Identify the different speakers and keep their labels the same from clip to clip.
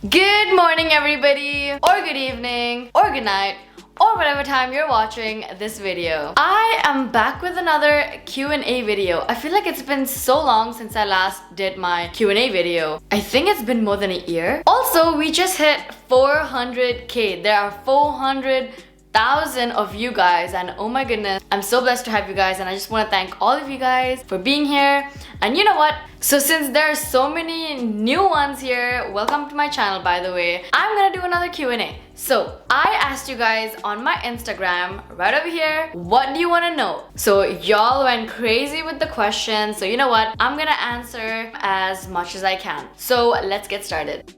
Speaker 1: Good morning everybody, or good evening, or good night, or whatever time you're watching this video. I am back with another Q&A video. I feel like it's been so long since I last did my Q&A video. I think it's been more than a year. Also, we just hit 400k. There are 400,000 of you guys, and oh my goodness, I'm so blessed to have you guys, and I just want to thank all of you guys for being here. And you know what? So since there are so many new ones here, welcome to my channel, by the way. I'm gonna do another Q&A. So I asked you guys on my Instagram right over here, what do you want to know? So y'all went crazy with the questions. So you know what? I'm gonna answer as much as I can. So let's get started.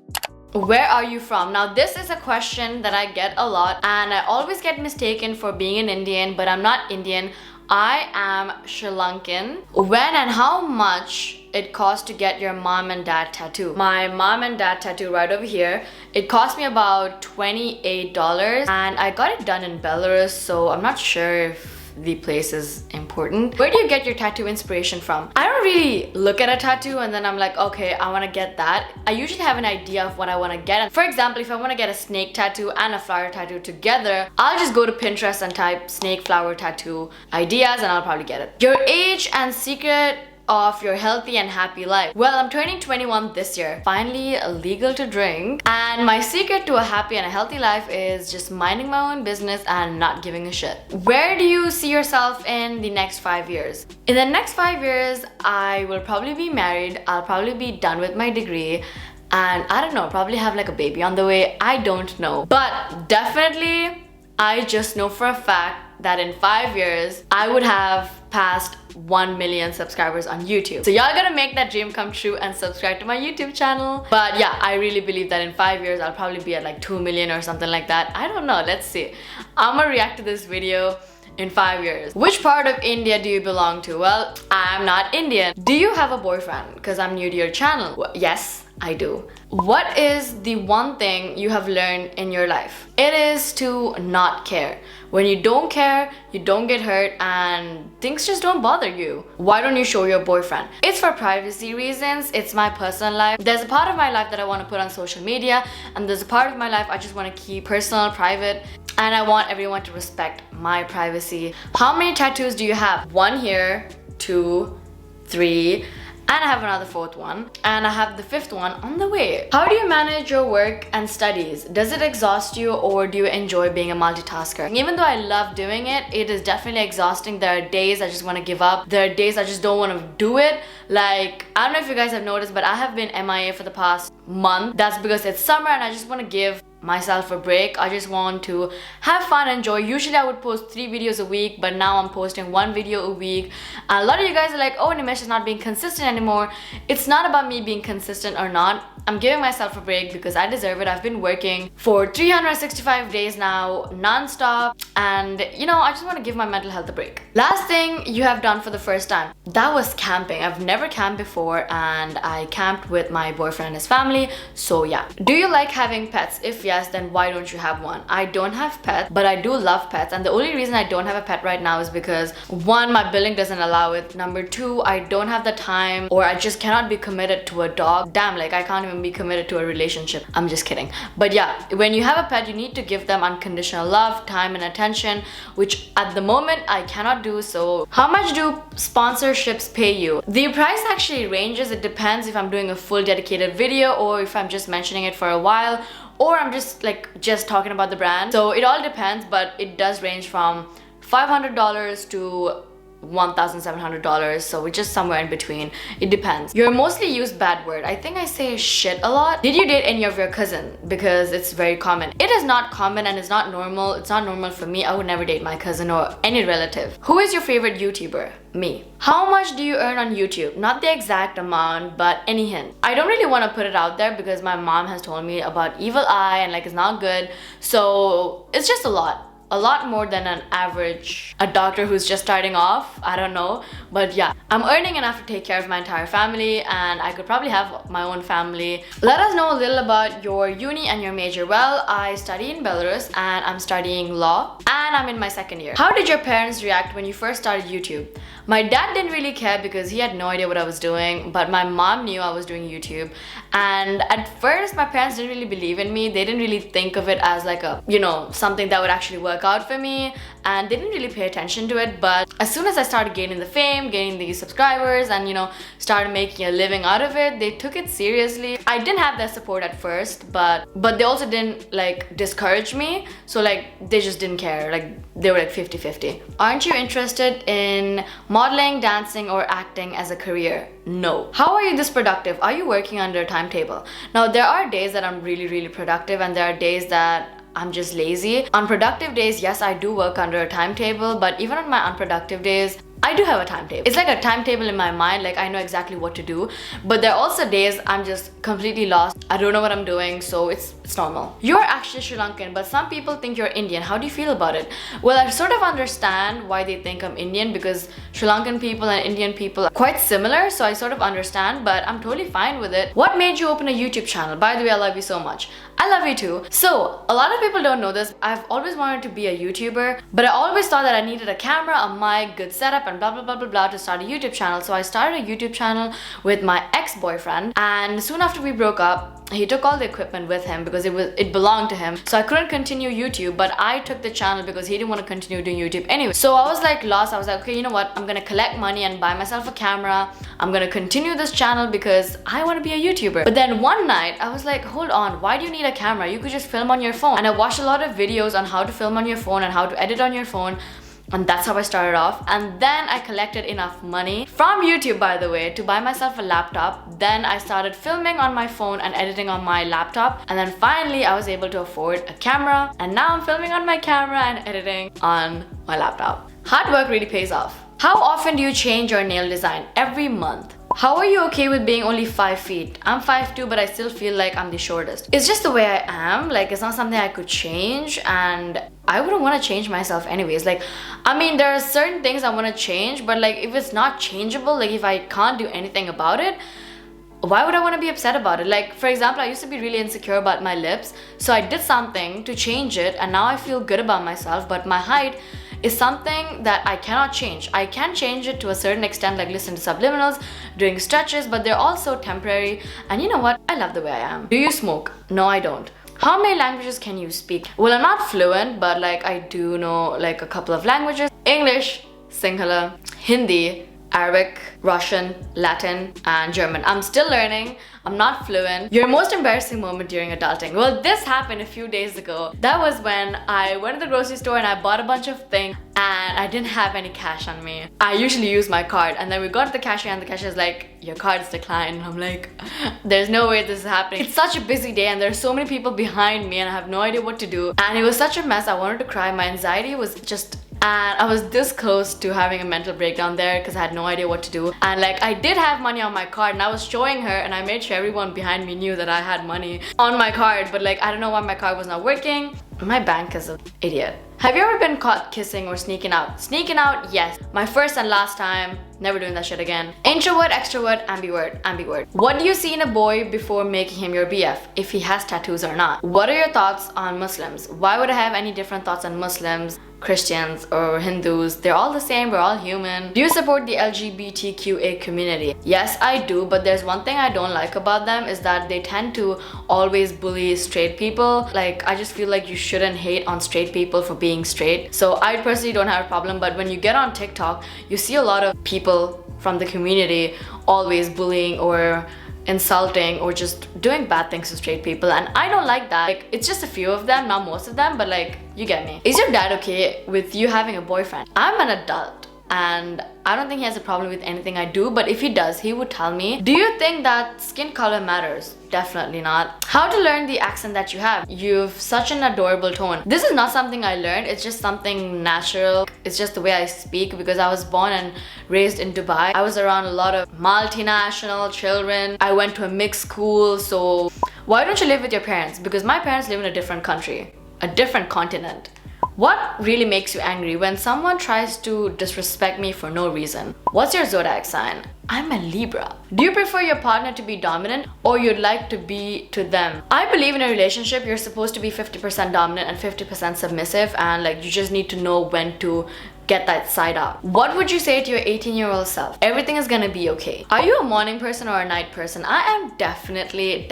Speaker 1: Where are you from? Now this is a question that I get a lot, and I always get mistaken for being an Indian, but I'm not Indian. I am Sri Lankan. When and how much it costs to get your mom and dad tattoo? My mom and dad tattoo right over here, it cost me about $28, and I got it done in Belarus, so I'm not sure if the place is important. Where do you get your tattoo inspiration from? I don't really look at a tattoo and then I'm like, okay, I want to get that. I usually have an idea of what I want to get. For example, if I want to get a snake tattoo and a flower tattoo together, I'll just go to Pinterest and type snake flower tattoo ideas and I'll probably get it. Your age and secret of your healthy and happy life. Well, I'm turning 21 this year. Finally legal to drink. And my secret to a happy and a healthy life is just minding my own business and not giving a shit. Where do you see yourself in the next 5 years? In the next 5 years, I will probably be married. I'll probably be done with my degree. And I don't know, probably have like a baby on the way. I don't know. But definitely, I just know for a fact that in 5 years, I would have passed 1 million subscribers on YouTube. So y'all gotta make that dream come true and subscribe to my YouTube channel. But yeah, I really believe that in 5 years, I'll probably be at like 2 million or something like that. I don't know, let's see. I'm gonna react to this video in 5 years. Which part of India do you belong to? Well, I'm not Indian. Do you have a boyfriend? Because I'm new to your channel. Well, yes, I do. What is the one thing you have learned in your life? It is to not care. When you don't care, you don't get hurt and things just don't bother you. Why don't you show your boyfriend? It's for privacy reasons. It's my personal life. There's a part of my life that I want to put on social media, and there's a part of my life I just want to keep personal, private, and I want everyone to respect my privacy. How many tattoos do you have? 1 here, 2, 3, and I have another 4th one, and I have the 5th one on the way. How do you manage your work and studies? Does it exhaust you, or do you enjoy being a multitasker? Even though I love doing it, it is definitely exhausting. There are days I just want to give up. There are days I just don't want to do it. Like, I don't know if you guys have noticed, but I have been MIA for the past month. That's because it's summer and I just want to give myself a break. I just want to have fun, enjoy. Usually I would post 3 videos a week, but now I'm posting 1 video a week. And a lot of you guys are like, oh, Nimesha is not being consistent anymore. It's not about me being consistent or not. I'm giving myself a break because I deserve it. I've been working for 365 days now, non-stop, and you know, I just want to give my mental health a break. Last thing you have done for the first time. That was camping. I've never camped before, and I camped with my boyfriend and his family, so yeah. Do you like having pets? If yes, then why don't you have one? I don't have pets, but I do love pets, and the only reason I don't have a pet right now is because 1, my billing doesn't allow it. Number 2, I don't have the time, or I just cannot be committed to a dog. Damn, like I can't even be committed to a relationship. I'm just kidding. But yeah, when you have a pet, you need to give them unconditional love, time, and attention, which at the moment I cannot do. So how much do sponsorships pay you? The price actually ranges. It depends if I'm doing a full dedicated video, or if I'm just mentioning it for a while, or I'm just talking about the brand. So it all depends, but it does range from $500 to $1,700, so we're just somewhere in between. It depends. Your mostly used bad word. I think I say shit a lot. Did you date any of your cousin? Because it's very common. It is not common and it's not normal. It's not normal for me. I would never date my cousin or any relative. Who is your favorite YouTuber? Me. How much do you earn on YouTube? Not the exact amount, but any hint. I don't really want to put it out there because my mom has told me about evil eye and like it's not good. So it's just a lot. A lot more than an average, a doctor who's just starting off. I don't know, but yeah, I'm earning enough to take care of my entire family, and I could probably have my own family. Let us know a little about your uni and your major. Well, I study in Belarus and I'm studying law, and I'm in my 2nd year. How did your parents react when you first started YouTube? My dad didn't really care because he had no idea what I was doing, but my mom knew I was doing YouTube. And at first, my parents didn't really believe in me. They didn't really think of it as like a, you know, something that would actually work out for me. And they didn't really pay attention to it. But as soon as I started gaining the fame, gaining the subscribers, and, you know, started making a living out of it, they took it seriously. I didn't have their support at first, but they also didn't like discourage me. So like they just didn't care. Like they were like 50-50. Aren't you interested in modeling, dancing, or acting as a career? No. How are you this productive? Are you working under a timetable? Now, there are days that I'm really productive, and there are days that I'm just lazy. On productive days, yes, I do work under a timetable, but even on my unproductive days, I do have a timetable. It's like a timetable in my mind, like I know exactly what to do. But there are also days I'm just completely lost. I don't know what I'm doing, so it's normal. You're actually Sri Lankan, but some people think you're Indian. How do you feel about it? Well, I sort of understand why they think I'm Indian, because Sri Lankan people and Indian people are quite similar, so I sort of understand, but I'm totally fine with it. What made you open a YouTube channel? By the way, I love you so much. I love you too. So, a lot of people don't know this. I've always wanted to be a YouTuber, but I always thought that I needed a camera, a mic, good setup, and blah blah blah blah blah to start a YouTube channel. So I started a YouTube channel with my ex-boyfriend, and soon after we broke up, he took all the equipment with him because it belonged to him. So I couldn't continue YouTube, but I took the channel because he didn't want to continue doing YouTube anyway. So I was like lost. I was like, okay, you know what? I'm gonna collect money and buy myself a camera. I'm gonna continue this channel because I want to be a YouTuber. But then one night I was like, hold on, why do you need a camera? You could just film on your phone. And I watched a lot of videos on how to film on your phone and how to edit on your phone. And that's how I started off. And then I collected enough money from YouTube, by the way, to buy myself a laptop. Then I started filming on my phone and editing on my laptop. And then finally I was able to afford a camera. And now I'm filming on my camera and editing on my laptop. Hard work really pays off. How often do you change your nail design? Every month. How are you okay with being only 5 feet? I'm 5'2", but I still feel like I'm the shortest. It's just the way I am. Like, it's not something I could change, and I wouldn't want to change myself anyways. Like, I mean, there are certain things I want to change, but like, if it's not changeable, like if I can't do anything about it, why would I want to be upset about it? Like, for example, I used to be really insecure about my lips, so I did something to change it, and now I feel good about myself. But my height is something that I cannot change. I can change it to a certain extent, like listen to subliminals, doing stretches, but they're also temporary. And you know what? I love the way I am. Do you smoke? No, I don't. How many languages can you speak? Well, I'm not fluent, but like I do know like a couple of languages. English, Sinhala, Hindi, Arabic, Russian, Latin, and German. I'm still learning. I'm not fluent. Your most embarrassing moment during adulting? Well, this happened a few days ago. That was when I went to the grocery store and I bought a bunch of things and I didn't have any cash on me. I usually use my card, and then we got to the cashier and the cashier's like, your card is declined. And I'm like, there's no way this is happening. It's such a busy day and there's so many people behind me and I have no idea what to do. And it was such a mess. I wanted to cry. My anxiety was just... And I was this close to having a mental breakdown there because I had no idea what to do. And like, I did have money on my card and I was showing her, and I made sure everyone behind me knew that I had money on my card. But like, I don't know why my card was not working. My bank is an idiot. Have you ever been caught kissing or sneaking out? Sneaking out, yes. My first and last time. Never doing that shit again. Introvert, extrovert, ambivert, ambivert. What do you see in a boy before making him your BF? If he has tattoos or not? What are your thoughts on Muslims? Why would I have any different thoughts on Muslims, Christians, or Hindus? They're all the same, we're all human. Do you support the LGBTQA community? Yes, I do, but there's one thing I don't like about them is that they tend to always bully straight people. Like, I just feel like you shouldn't hate on straight people for being straight. So I personally don't have a problem, but when you get on TikTok, you see a lot of people from the community always bullying or insulting or just doing bad things to straight people, and I don't like that. Like, it's just a few of them, not most of them, but like, you get me. Is your dad okay with you having a boyfriend? I'm an adult and I don't think he has a problem with anything I do, but if he does, he would tell me. Do you think that skin color matters? Definitely not. How to learn the accent that you have? You've such an adorable tone. This is not something I learned, it's just something natural. It's just the way I speak because I was born and raised in Dubai. I was around a lot of multinational children. I went to a mixed school, so why don't you live with your parents? Because my parents live in a different country, a different continent. What really makes you angry? When someone tries to disrespect me for no reason. What's your zodiac sign? I'm a Libra. Do you prefer your partner to be dominant or you'd like to be to them? I believe in a relationship, you're supposed to be 50% dominant and 50% submissive, and like, you just need to know when to get that side out. What would you say to your 18-year-old self? Everything is gonna be okay. Are you a morning person or a night person? I am definitely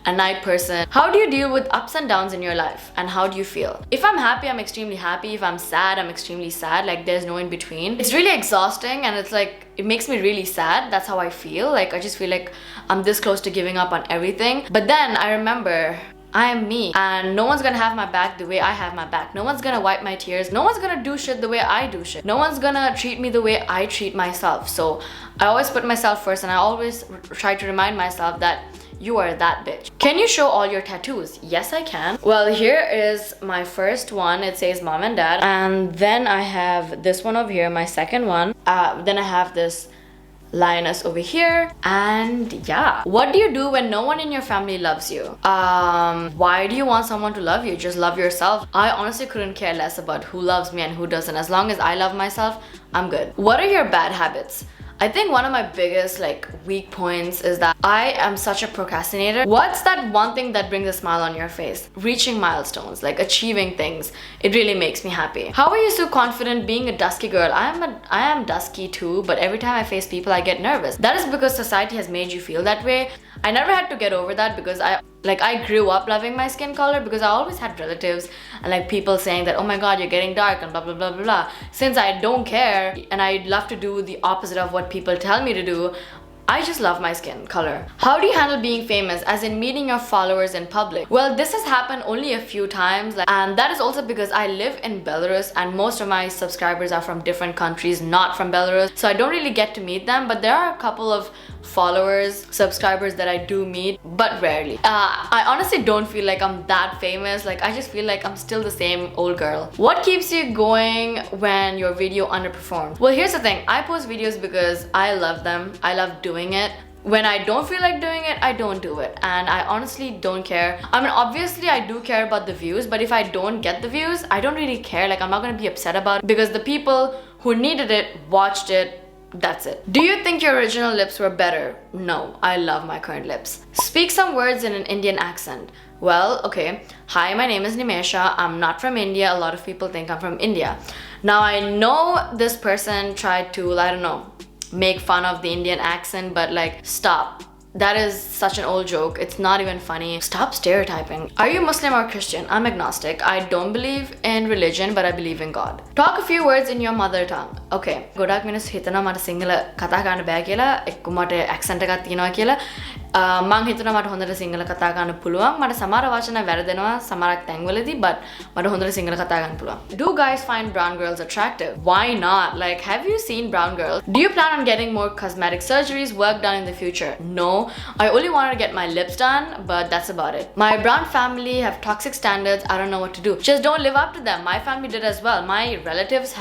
Speaker 1: a night person. How do you deal with ups and downs in your life, and how do you feel? If I'm happy, I'm extremely happy. If I'm sad, I'm extremely sad. Like, there's no in between. It's really exhausting, and it's like, it makes me really sad. That's how I feel. Like, I just feel like I'm this close to giving up on everything. But then I remember, I am me, and no one's gonna have my back the way I have my back. No one's gonna wipe my tears. No one's gonna do shit the way I do shit. No one's gonna treat me the way I treat myself. So I always put myself first, and I always try to remind myself that you are that bitch. Can you show all your tattoos? Yes, I can. Well, here is my first one. It says mom and dad, and then I have this one over here, my second one. Then I have this lioness over here, and yeah. What do you do when no one in your family loves you? Why do you want someone to love you? Just love yourself. I honestly couldn't care less about who loves me and who doesn't. As long as I love myself, I'm good. What are your bad habits? I think one of my biggest weak points is that I am such a procrastinator. What's that one thing that brings a smile on your face? Reaching milestones, like achieving things. It really makes me happy. How are you so confident being a dusky girl? I am dusky too, but every time I face people, I get nervous. That is because society has made you feel that way. I never had to get over that because I grew up loving my skin color, because I always had relatives and people saying that, oh my god, you're getting dark and blah blah blah blah blah. Since I don't care and I love to do the opposite of what people tell me to do, I just love my skin color. How do you handle being famous, as in meeting your followers in public? Well, this has happened only a few times, and that is also because I live in Belarus and most of my subscribers are from different countries, not from Belarus. So I don't really get to meet them, but there are a couple of followers, subscribers that I do meet, but rarely. I honestly don't feel like I'm that famous. I just feel like I'm still the same old girl. What keeps you going when your video underperforms? Well, here's the thing. I post videos because I love them. I love doing it. When I don't feel like doing it, I don't do it, and I honestly don't care. I mean, obviously I do care about the views, but if I don't get the views, I don't really care. I'm not gonna be upset about it, because the people who needed it watched it. That's it. Do you think your original lips were better? No, I love my current lips. Speak some words in an Indian accent. Well, okay. Hi, my name is Nimeshaa. I'm not from India. A lot of people think I'm from India. Now, I know this person tried to, I don't know, make fun of the Indian accent, but stop. That is such an old joke. It's not even funny. Stop stereotyping. Are you Muslim or Christian? I'm agnostic. I don't believe in religion, but I believe in God. Talk a few words in your mother tongue. Okay. ගොඩක් මිනිස්සු හිතනවා මට සිංහල කතා කරන්න බෑ කියලා. එක්ක මට accent එකක් තියෙනවා කියලා. මං හිතනවා මට හොඳට සිංහල කතා කරන්න පුළුවන්. මට සමහර වචන වැරදෙනවා සමහරක් තැන්වලදී, but මට හොඳට සිංහල කතා කරන්න පුළුවන්. Do guys find brown girls attractive? Why not? Have you seen brown girls? Do you plan on getting more cosmetic surgeries, work done in the future? No. I only wanted to get my lips done, but that's about it. My brown family have toxic standards. I don't know what to do. Just don't live up to them. My family did as well. My relatives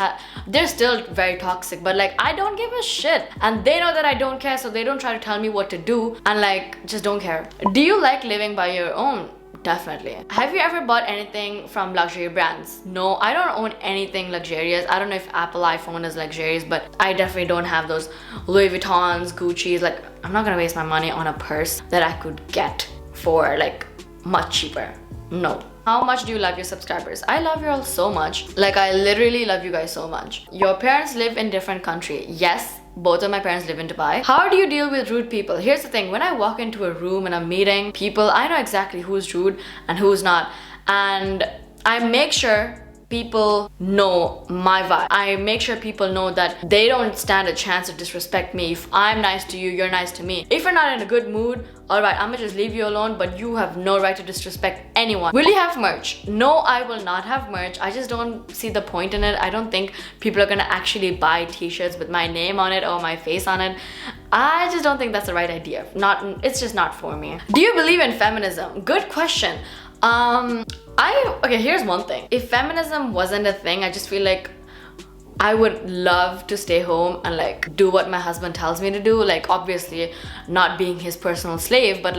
Speaker 1: they're still very toxic, but I don't give a shit, and they know that I don't care, so they don't try to tell me what to do, and just don't care. Do you like living by your own? Definitely. Have you ever bought anything from luxury brands? No, I don't own anything luxurious. I don't know if Apple iPhone is luxurious, but I definitely don't have those Louis Vuittons, Gucci's. I'm not gonna waste my money on a purse that I could get for much cheaper. No. How much do you love your subscribers? I love you all so much. I literally love you guys so much. Your parents live in different country. Yes. Both of my parents live in Dubai. How do you deal with rude people? Here's the thing. When I walk into a room and I'm meeting people, I know exactly who's rude and who's not. And I make sure people know my vibe. I make sure people know that they don't stand a chance to disrespect me. If I'm nice to you, you're nice to me. If you're not in a good mood, alright, I'm gonna just leave you alone, but you have no right to disrespect anyone. Will you have merch? No, I will not have merch. I just don't see the point in it. I don't think people are gonna actually buy t-shirts with my name on it or my face on it. I just don't think that's the right idea. It's just not for me. Do you believe in feminism? Good question. Okay, here's one thing. If feminism wasn't a thing, I just feel I would love to stay home and do what my husband tells me to do. Obviously not being his personal slave, but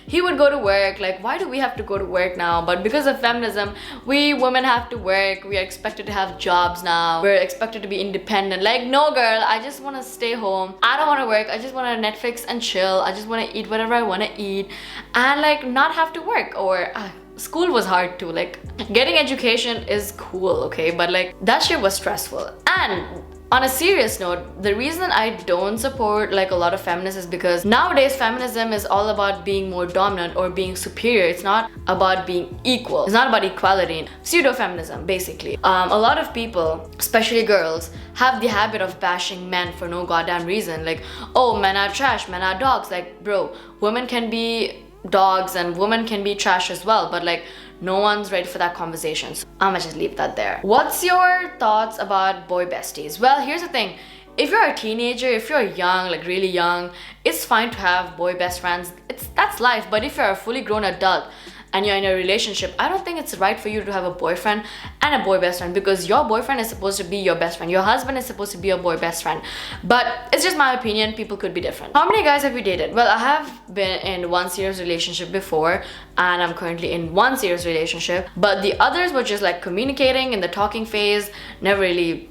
Speaker 1: he would go to work. Why do we have to go to work now? But because of feminism, we women have to work. We are expected to have jobs now. We're expected to be independent. No girl, I just want to stay home. I don't want to work. I just want to Netflix and chill. I just want to eat whatever I want to eat and not have to work. Or school was hard too. Like, getting education is cool, okay, but like that shit was stressful. And on a serious note, the reason I don't support like a lot of feminists is because nowadays feminism is all about being more dominant or being superior. It's not about being equal. It's not about equality. Pseudo-feminism, basically. A lot of people, especially girls, have the habit of bashing men for no goddamn reason. Like, oh, men are trash, men are dogs. Like, bro, women can be dogs and women can be trash as well, but like no one's ready for that conversation. So I'ma just leave that there. What's your thoughts about boy besties? Well, here's the thing. If you're a teenager, if you're young, like really young, it's fine to have boy best friends. That's life. But if you're a fully grown adult and you're in a relationship, I don't think it's right for you to have a boyfriend and a boy best friend, because your boyfriend is supposed to be your best friend. Your husband is supposed to be your boy best friend. But it's just my opinion. People could be different. How many guys have you dated? Well, I have been in one serious relationship before, and I'm currently in one serious relationship. But the others were just like communicating in the talking phase, never really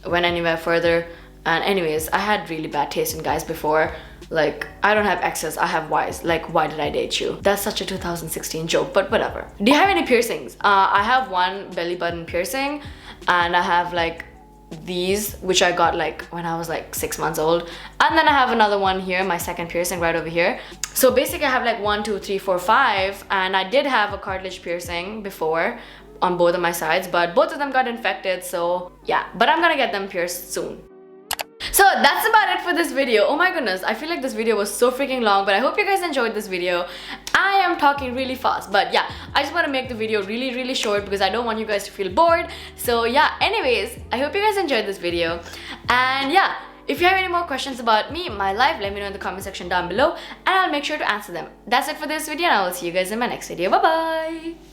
Speaker 1: went anywhere further. And anyways, I had really bad taste in guys before. Like, I don't have exes, I have Ys. Like, why did I date you? That's such a 2016 joke, but whatever. Do you have any piercings? I have one belly button piercing, and I have like these, which I got like when I was like 6 months old. And then I have another one here, my second piercing right over here. So basically I have like 1, 2, 3, 4, 5, and I did have a cartilage piercing before on both of my sides, but both of them got infected, so yeah. But I'm gonna get them pierced soon. So that's about it for this video. Oh my goodness, I feel like this video was so freaking long, but I hope you guys enjoyed this video. I am talking really fast, but yeah, I just want to make the video really short because I don't want you guys to feel bored. So yeah, anyways, I hope you guys enjoyed this video. And yeah, if you have any more questions about me, my life, let me know in the comment section down below, and I'll make sure to answer them. That's it for this video, and I will see you guys in my next video. Bye bye.